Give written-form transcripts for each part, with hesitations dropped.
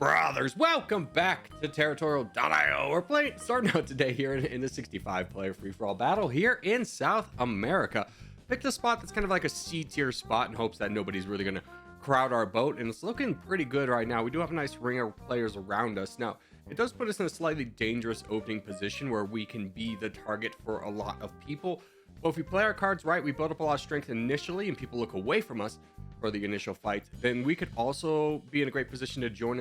Brothers, welcome back to Territorial IO. We're starting out today here in the 65 player free-for-all battle here in South America. Picked a spot that's kind of like a C-tier spot in hopes that nobody's really going to crowd our boat, and it's looking pretty good right now. We do have a nice ring of players around us. Now, it does put us in a slightly dangerous opening position where we can be the target for a lot of people. But if we play our cards right, we build up a lot of strength initially, and people look away from us for the initial fight, then we could also be in a great position to join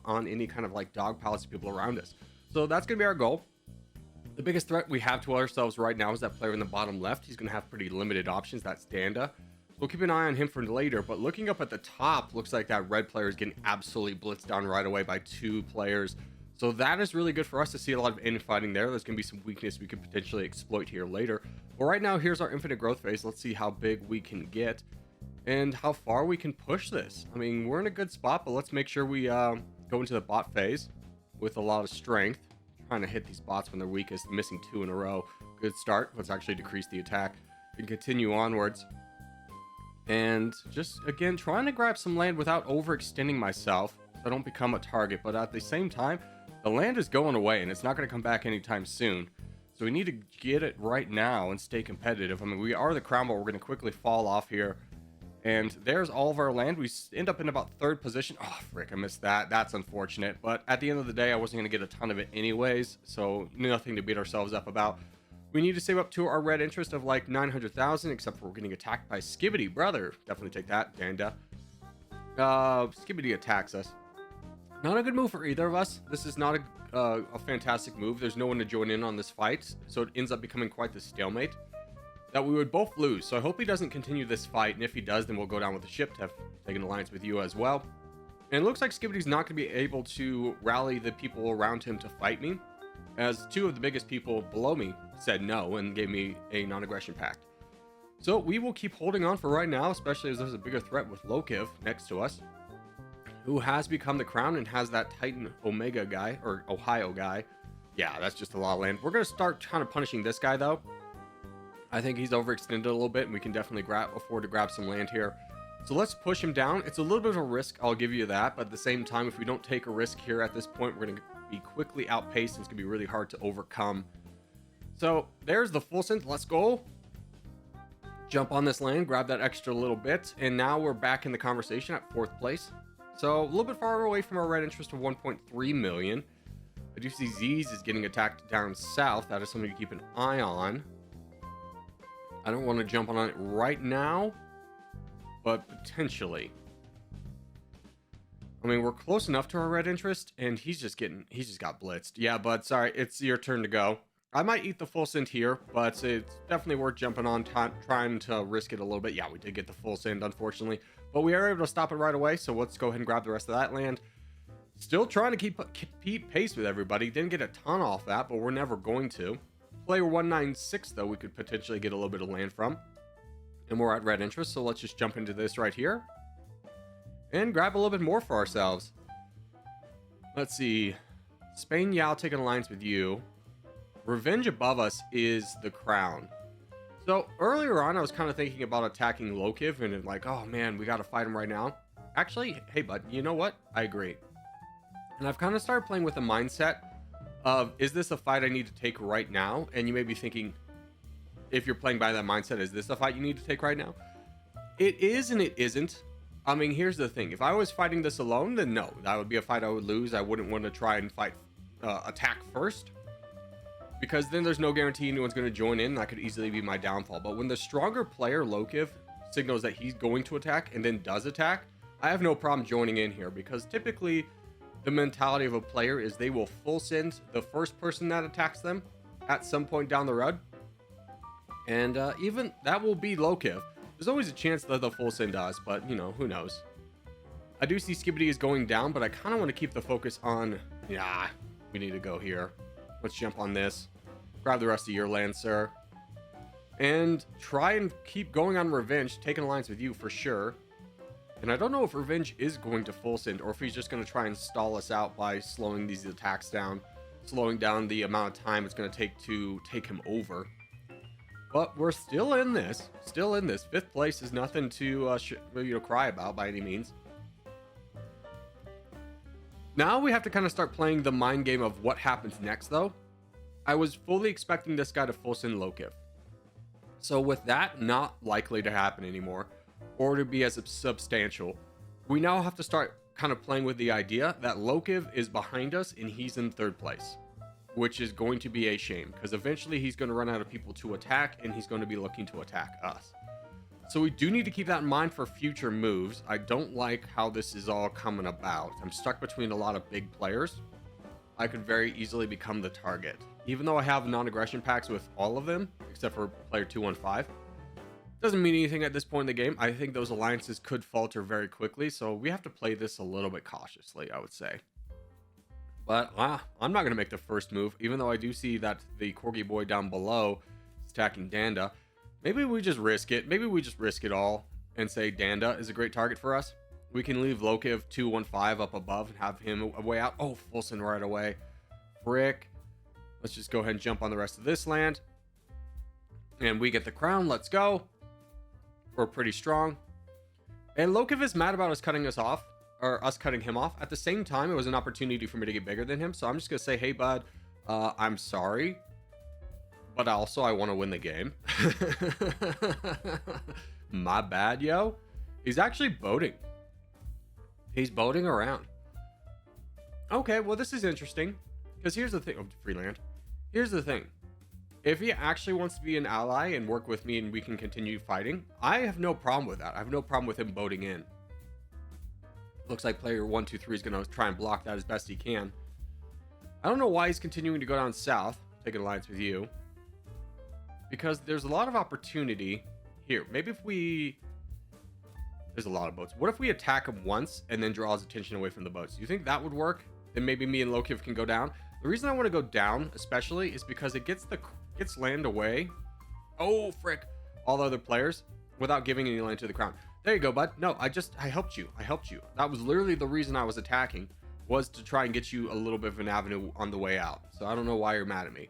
on any kind of like dog piles of people around us. So that's going to be our goal. The biggest threat we have to ourselves right now is that player in the bottom left. He's going to have pretty limited options. That's Danda. We'll keep an eye on him for later, but looking up at the top, looks like that red player is getting absolutely blitzed down right away by two players. So that is really good for us to see a lot of infighting there. There's going to be some weakness we could potentially exploit here later. But right now, here's our infinite growth phase. Let's see how big we can get and how far we can push this. I mean, we're in a good spot, but let's make sure we go into the bot phase with a lot of strength, trying to hit these bots when they're weakest, missing 2 in a row. Good start. Let's actually decrease the attack and continue onwards. And just, again, trying to grab some land without overextending myself so I don't become a target. But at the same time, the land is going away, and it's not going to come back anytime soon. So we need to get it right now and stay competitive. I mean, we are the crown, but we're going to quickly fall off here. And there's all of our land. We end up in about 3rd position. Oh, frick, I missed that. That's unfortunate. But at the end of the day, I wasn't going to get a ton of it anyways. So nothing to beat ourselves up about. We need to save up to our red interest of like 900,000, except for we're getting attacked by Skibbity, brother. Definitely take that, Danda. Skibbity attacks us. Not a good move for either of us. This is not a fantastic move. There's no one to join in on this fight. So it ends up becoming quite the stalemate that we would both lose. So I hope he doesn't continue this fight, and if he does, then we'll go down with the ship to have taken an alliance with you as well. And it looks like Skibbity's not going to be able to rally the people around him to fight me, as 2 of the biggest people below me said no and gave me a non-aggression pact. So we will keep holding on for right now, especially as there's a bigger threat with Lokiv next to us, who has become the crown and has that Titan Omega guy, or Ohio guy. Yeah, that's just a lot of land. We're going to start kind of punishing this guy, though. I think he's overextended a little bit, and we can definitely afford to grab some land here. So let's push him down. It's a little bit of a risk, I'll give you that. But at the same time, if we don't take a risk here at this point, we're going to be quickly outpaced, and it's going to be really hard to overcome. So there's the full send. Let's go. Jump on this land, grab that extra little bit, and now we're back in the conversation at 4th place. So a little bit far away from our red interest of 1.3 million. I do see Z's is getting attacked down south. That is something to keep an eye on. I don't want to jump on it right now, but potentially. I mean, we're close enough to our red interest, and he's just got blitzed. Yeah, but sorry, it's your turn to go. I might eat the full send here, but it's definitely worth jumping on, trying to risk it a little bit. Yeah, we did get the full send, unfortunately, but we are able to stop it right away. So let's go ahead and grab the rest of that land. Still trying to keep pace with everybody. Didn't get a ton off that, but we're never going to. Player 196, though, we could potentially get a little bit of land from. And we're at red interest, so let's just jump into this right here. And grab a little bit more for ourselves. Let's see. Spain, yeah, I'll take an alliance with you. Revenge above us is the crown. So earlier on, I was kind of thinking about attacking Lokiv, and like, oh man, we got to fight him right now. Actually, hey bud, you know what? I agree. And I've kind of started playing with the mindset of, is this a fight I need to take right now? And you may be thinking, if you're playing by that mindset, is this a fight you need to take right now? It is and it isn't. I mean, here's the thing. If I was fighting this alone, then no, that would be a fight I would lose. I wouldn't want to try and attack first, because then there's no guarantee anyone's going to join in. That could easily be my downfall. But when the stronger player, Lokiv, signals that he's going to attack and then does attack, I have no problem joining in here, because typically the mentality of a player is they will full send the first person that attacks them at some point down the road. And even that will be Lokiv. There's always a chance that they'll full send us, but you know, who knows. I do see Skibbity is going down, but I kind of want to keep the focus on, yeah, we need to go here. Let's jump on this. Grab the rest of your land, sir. And try and keep going on revenge. Take an alliance with you for sure. And I don't know if revenge is going to full send, or if he's just going to try and stall us out by slowing these attacks down, slowing down the amount of time it's going to take him over. But we're still in this. 5th place is nothing to cry about by any means. Now we have to kind of start playing the mind game of what happens next, though. I was fully expecting this guy to full send Lokiv. So with that not likely to happen anymore, or to be as substantial, we now have to start kind of playing with the idea that Lokiv is behind us and he's in third place, which is going to be a shame because eventually he's going to run out of people to attack and he's going to be looking to attack us. So we do need to keep that in mind for future moves. I don't like how this is all coming about. I'm stuck between a lot of big players. I could very easily become the target. Even though I have non-aggression packs with all of them, except for player 215, doesn't mean anything at this point in the game. I think those alliances could falter very quickly, so we have to play this a little bit cautiously, I would say. But I'm not going to make the first move, even though I do see that the Corgi boy down below is attacking Danda. Maybe we just risk it. Maybe we just risk it all and say Danda is a great target for us. We can leave Lokiv 215 up above and have him a way out. Oh, full send right away. Frick. Let's just go ahead and jump on the rest of this land. And we get the crown. Let's go. We're pretty strong. And Lokiv is mad about us cutting us off. Or us cutting him off. At the same time, it was an opportunity for me to get bigger than him. So I'm just going to say, hey, bud, I'm sorry. But also, I want to win the game. My bad, yo. He's actually boating. He's boating around. Okay, well, this is interesting. Because here's the thing. Oh, free land. Here's the thing. If he actually wants to be an ally and work with me and we can continue fighting, I have no problem with that. I have no problem with him boating in. Looks like player 123 is going to try and block that as best he can. I don't know why he's continuing to go down south. Take an alliance with you. Because there's a lot of opportunity here. Maybe if we... There's a lot of boats. What if we attack him once and then draw his attention away from the boats? Do you think that would work? Then maybe me and Lokiv can go down. The reason I want to go down, especially, is because it gets land away. Oh, frick. All the other players without giving any land to the crown. There you go, bud. No, I helped you. I helped you. That was literally the reason I was attacking, was to try and get you a little bit of an avenue on the way out. So I don't know why you're mad at me.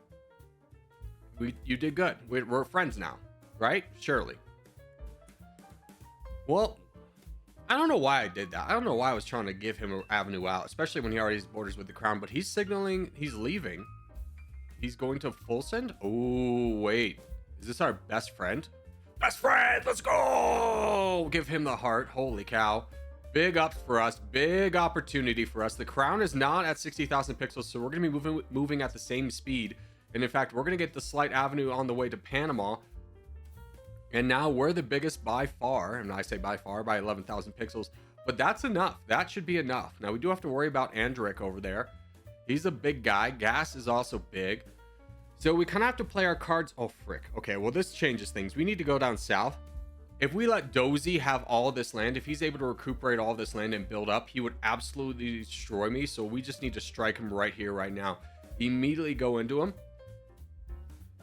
You did good. We're friends now, right? Surely. Well, I don't know why I did that. I don't know why I was trying to give him an avenue out, especially when he already has borders with the crown, but he's signaling he's leaving. He's going to full send? Oh, wait. Is this our best friend? Best friend, let's go! Give him the heart. Holy cow. Big ups for us. Big opportunity for us. The crown is not at 60,000 pixels, so we're going to be moving at the same speed. And in fact, we're going to get the slight avenue on the way to Panama. And now we're the biggest by far. And I say by far, by 11,000 pixels. But that's enough. That should be enough. Now, we do have to worry about Andric over there. He's a big guy. Gas is also big. So we kind of have to play our cards. Oh, frick. Okay, well, this changes things. We need to go down south. If we let Dozy have all of this land, if he's able to recuperate all this land and build up, he would absolutely destroy me. So we just need to strike him right here, right now. Immediately go into him.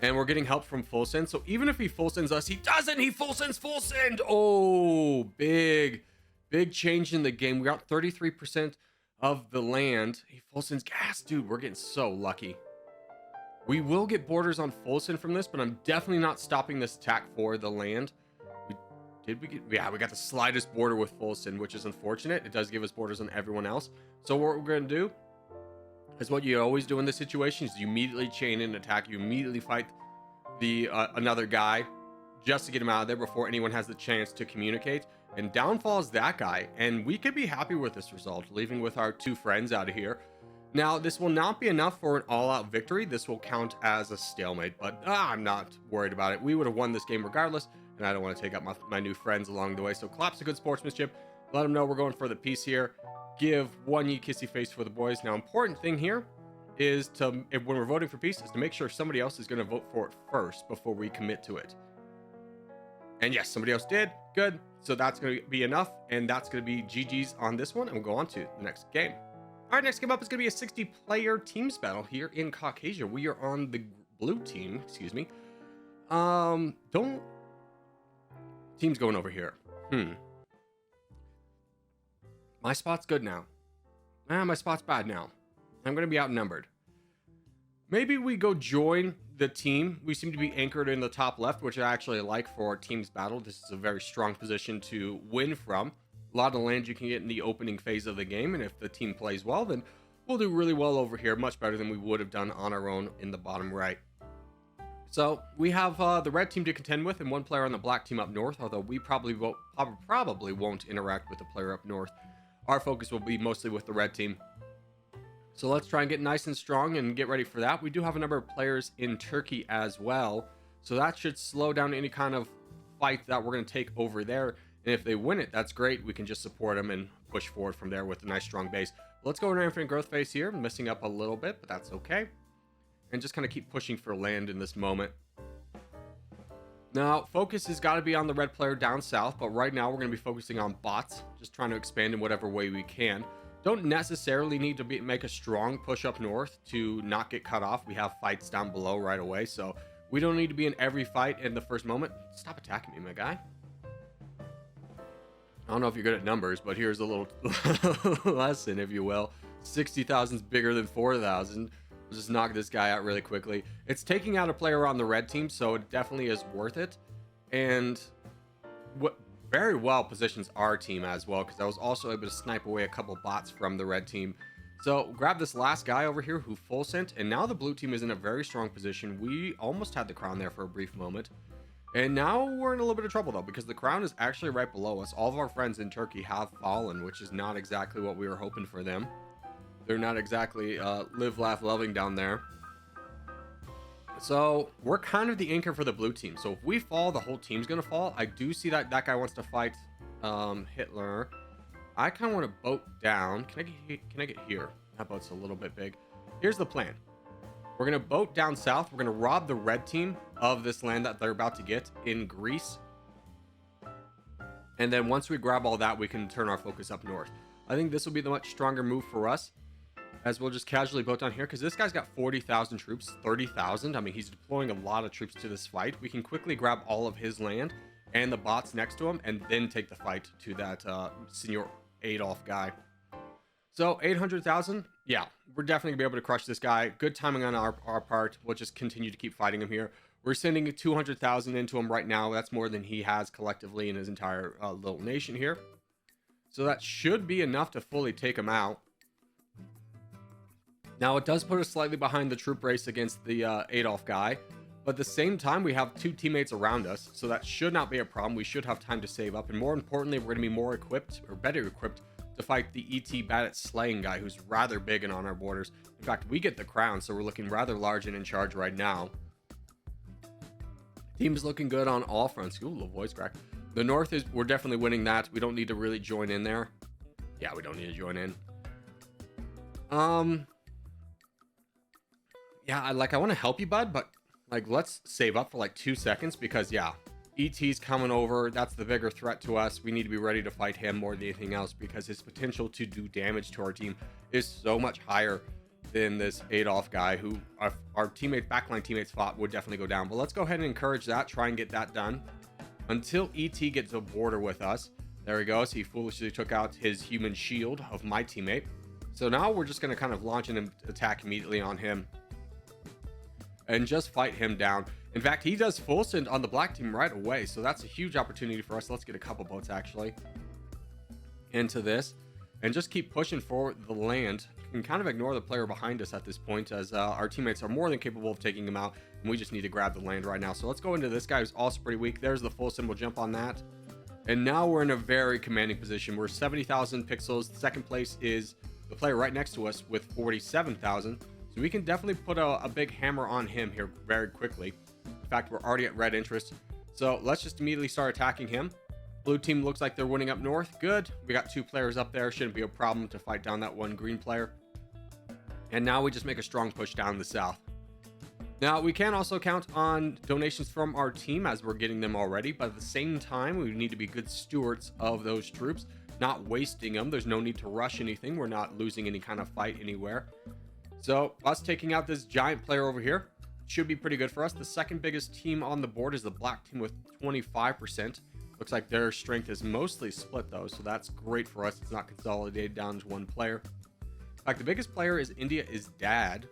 And we're getting help from full send. So even if he full sends us, he doesn't. He full sends full send. Oh, big change in the game. We got 33% of the land. He full sends gas. Dude, we're getting so lucky. We will get borders on full send from this, but I'm definitely not stopping this attack for the land. We got the slightest border with full send, which is unfortunate. It does give us borders on everyone else. So what we're going to do is what you always do in this situation is you immediately chain in attack. You immediately fight the another guy just to get him out of there before anyone has the chance to communicate. And downfall is that guy. And we could be happy with this result, leaving with our two friends out of here. Now, this will not be enough for an all-out victory. This will count as a stalemate, but I'm not worried about it. We would have won this game regardless, and I don't want to take out my new friends along the way. So claps to good sportsmanship. Let them know we're going for the peace here. Give one ye kissy face for the boys. Now, important thing here is when we're voting for peace, is to make sure somebody else is going to vote for it first before we commit to it. And yes, somebody else did. Good. So that's going to be enough, and that's going to be GG's on this one, and we'll go on to the next game. All right, next game up is going to be a 60-player teams battle here in Caucasia. We are on the blue team, excuse me. Team's going over here. My spot's good now. My spot's bad now. I'm going to be outnumbered. Maybe we go join the team. We seem to be anchored in the top left, which I actually like for our team's battle. This is a very strong position to win from. A lot of land you can get in the opening phase of the game, and if the team plays well, then we'll do really well over here, much better than we would have done on our own in the bottom right. So we have the red team to contend with and one player on the black team up north, although we probably won't interact with the player up north. Our focus will be mostly with the red team. So let's try and get nice and strong and get ready for that. We do have a number of players in Turkey as well, so that should slow down any kind of fight that we're going to take over there. And if they win it, that's great. We can just support them and push forward from there with a nice strong base. Let's go into infinite growth phase here. I'm messing up a little bit, but that's okay. And just kind of keep pushing for land in this moment. Now, focus has got to be on the red player down south, but right now we're going to be focusing on bots, just trying to expand in whatever way we can. Don't necessarily need to make a strong push up north to not get cut off. We have fights down below right away, so we don't need to be in every fight in the first moment. Stop attacking me, my guy. I don't know if you're good at numbers, but here's a little lesson, if you will. 60,000 is bigger than 4,000. We'll just knock this guy out really quickly. It's taking out a player on the red team, so it definitely is worth it. And what very well positions our team as well, because I was also able to snipe away a couple bots from the red team. So grab this last guy over here who full sent, and now the blue team is in a very strong position. We almost had the crown there for a brief moment. And now we're in a little bit of trouble though, because the crown is actually right below us. All of our friends in Turkey have fallen, which is not exactly what we were hoping for them. They're not exactly live, laugh, loving down there. So we're kind of the anchor for the blue team. So if we fall, the whole team's gonna fall. I do see that that guy wants to fight Hitler. I kind of want to boat down. Can I get here? That boat's a little bit big. Here's the plan. We're gonna boat down south. We're gonna rob the red team of this land that they're about to get in Greece. And then once we grab all that, we can turn our focus up north. I think this will be the much stronger move for us, as we'll just casually boat down here, because this guy's got 40,000 troops, 30,000. I mean, he's deploying a lot of troops to this fight. We can quickly grab all of his land and the bots next to him, and then take the fight to that Senor Adolf guy. So 800,000, yeah, we're definitely gonna be able to crush this guy. Good timing on our part. We'll just continue to keep fighting him here. We're sending 200,000 into him right now. That's more than he has collectively in his entire little nation here. So that should be enough to fully take him out. Now, it does put us slightly behind the troop race against the Adolf guy, but at the same time, we have two teammates around us, so that should not be a problem. We should have time to save up, and more importantly, we're going to be more equipped, or better equipped, to fight the ET bad at slaying guy, who's rather big and on our borders. In fact, we get the crown, so we're looking rather large and in charge right now. Team's looking good on all fronts. Ooh, little voice crack. The north is, we're definitely winning that. We don't need to really join in there. Yeah, we don't need to join in. Yeah, I want to help you, bud, but like, let's save up for like 2 seconds, because yeah, ET's coming over. That's the bigger threat to us. We need to be ready to fight him more than anything else, because his potential to do damage to our team is so much higher than this Adolf guy, who our teammate, backline teammates fought, would definitely go down. But let's go ahead and encourage that, try and get that done until ET gets a border with us. There he goes. He foolishly took out his human shield of my teammate. So now we're just going to kind of launch an attack immediately on him and just fight him down. In fact, he does full send on the black team right away, so that's a huge opportunity for us. Let's get a couple boats actually into this and just keep pushing forward the land. And kind of ignore the player behind us at this point, as our teammates are more than capable of taking him out, and we just need to grab the land right now. So let's go into this guy who's also pretty weak. There's the full send. We'll jump on that, and now we're in a very commanding position. We're 70,000 pixels. Second place is the player right next to us with 47,000. So we can definitely put a big hammer on him here very quickly. In fact, we're already at red interest. So let's just immediately start attacking him. Blue team looks like they're winning up north. Good. We got 2 players up there. Shouldn't be a problem to fight down that one green player. And now we just make a strong push down the south. Now, we can also count on donations from our team, as we're getting them already. But at the same time, we need to be good stewards of those troops, not wasting them. There's no need to rush anything. We're not losing any kind of fight anywhere. So us taking out this giant player over here should be pretty good for us. The second biggest team on the board is the black team with 25%. Looks like their strength is mostly split though, so that's great for us. It's not consolidated down to one player. In fact, the biggest player is India is Dad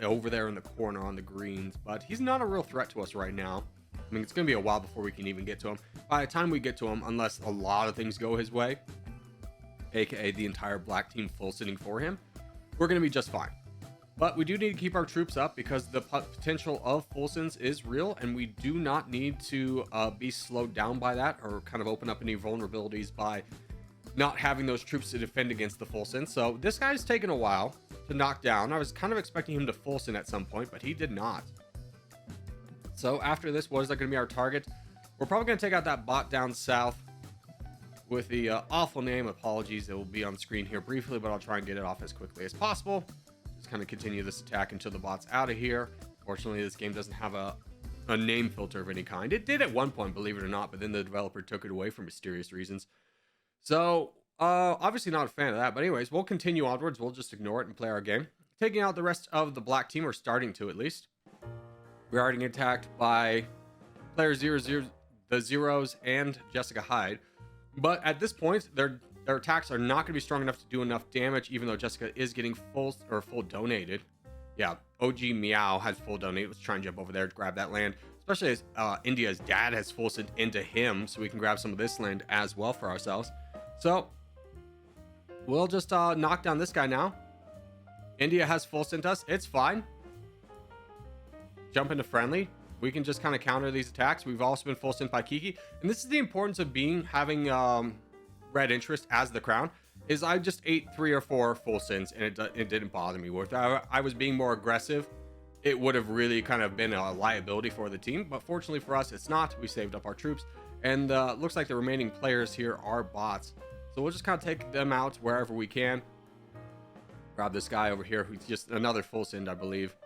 over there in the corner on the greens, but he's not a real threat to us right now. mean, it's going to be a while before we can even get to him. By the time we get to him, unless a lot of things go his way, aka the entire black team full sitting for him, we're going to be just fine. But we do need to keep our troops up because the potential of full sends is real, and we do not need to be slowed down by that or kind of open up any vulnerabilities by not having those troops to defend against the full send. So this guy's taken a while to knock down. I was kind of expecting him to full send at some point, but he did not. So after this, what is that going to be our target? We're probably going to take out that bot down south with the awful name. Apologies, it will be on screen here briefly, but I'll try and get it off as quickly as possible. Just kind of continue this attack until the bot's out of here. Fortunately, this game doesn't have a name filter of any kind. It did at one point, believe it or not, but then the developer took it away for mysterious reasons. So obviously not a fan of that, but anyways, we'll continue onwards. We'll just ignore it and play our game, taking out the rest of the black team, or starting to at least. We're already getting attacked by player 00, the Zeros, and Jessica Hyde, but at this point their attacks are not going to be strong enough to do enough damage, even though Jessica is getting full donated. Yeah, OG Meow has full donate. Let's try and jump over there to grab that land, especially as India's dad has full sent into him, so we can grab some of this land as well for ourselves. So we'll just knock down this guy now. India has full sent us. It's fine. Jump into friendly. We can just kind of counter these attacks. We've also been full sent by Kiki, and this is the importance of having red interest as the crown. Is I just ate 3 or 4 full sends, and it didn't bother me. If I was being more aggressive, it would have really kind of been a liability for the team, but fortunately for us, it's not. We saved up our troops, and looks like the remaining players here are bots, so we'll just kind of take them out wherever we can. Grab this guy over here who's just another full send, I believe.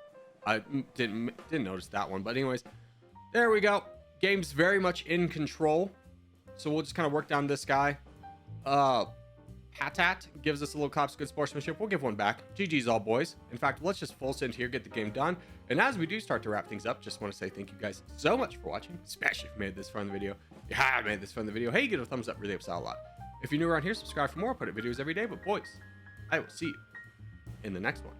I didn't notice that one, but anyways, there we go. Game's very much in control, so we'll just kind of work down this guy. Patat gives us a little cops good sportsmanship. We'll give one back. GG's all, boys. In fact, let's just full send here, get the game done. And as we do start to wrap things up, just want to say thank you guys so much for watching, especially if you made this fun video. If you have made this fun the video, hey, give it a thumbs up, really helps out a lot. If you're new around here, subscribe for more. I put up videos every day. But boys, I will see you in the next one.